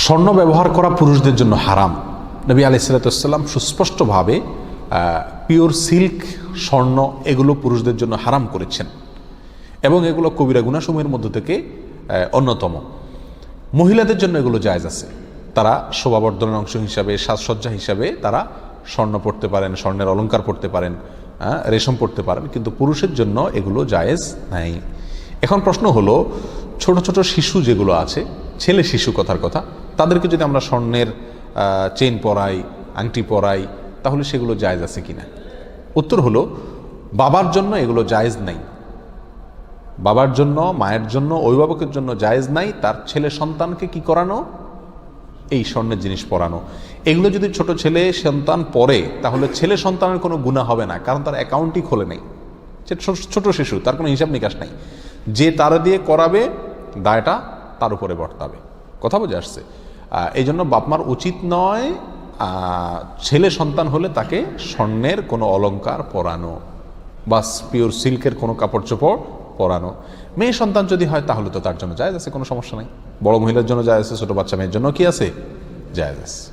স্বর্ণ ব্যবহার করা পুরুষদের জন্য হারাম। নবী আলাইহিস সালাম সুস্পষ্টভাবে পিওর সিল্ক, স্বর্ণ এগুলো পুরুষদের জন্য হারাম করেছেন এবং এগুলো কবিরা গুনাহসমূহের মধ্য থেকে অন্যতম। মহিলাদের জন্য এগুলো জায়েজ আছে, তারা শোভাবর্ধনের অংশ হিসাবে, সাজসজ্জা হিসাবে তারা স্বর্ণ পড়তে পারেন, স্বর্ণের অলংকার পড়তে পারেন, রেশম পড়তে পারেন, কিন্তু পুরুষের জন্য এগুলো জায়েজ নাই। এখন প্রশ্ন হলো, ছোট ছোট শিশু যেগুলো আছে, ছেলে শিশু কথার কথা, তাদেরকে যদি আমরা স্বর্ণের চেইন পরাই, আংটি পরাই, তাহলে সেগুলো জায়েজ আছে কিনা? উত্তর হলো, বাবার জন্য এগুলো জায়েজ নাই। বাবার জন্য, মায়ের জন্য, অভিভাবকের জন্য জায়েজ নাই তার ছেলে সন্তানকে কি করানো? এই স্বর্ণের জিনিস পরানো। এগুলো যদি ছোট ছেলে সন্তান পরে, তাহলে ছেলে সন্তানের কোনো গুনাহ হবে না, কারণ তার অ্যাকাউন্টই খোলে নাই। ছোট শিশু, তার কোনো হিসাব নিকাশ নাই। যে তারা দিয়ে করাবে, দায়টা তার উপরে বর্তাবে। কথা বুঝে আসছে? এই জন্য বাপমার উচিত নয় ছেলে সন্তান হলে তাকে স্বর্ণের কোনো অলংকার পরানো বা পিওর সিল্কের কোনো কাপড় চোপড় পরানো। মেয়ে সন্তান যদি হয় তাহলে তো তার জন্য জায়েজ আছে, কোনো সমস্যা নাই। বড় মহিলার জন্য জায়েজ আছে, ছোট বাচ্চা মেয়ের জন্য কি আছে? জায়েজ আছে।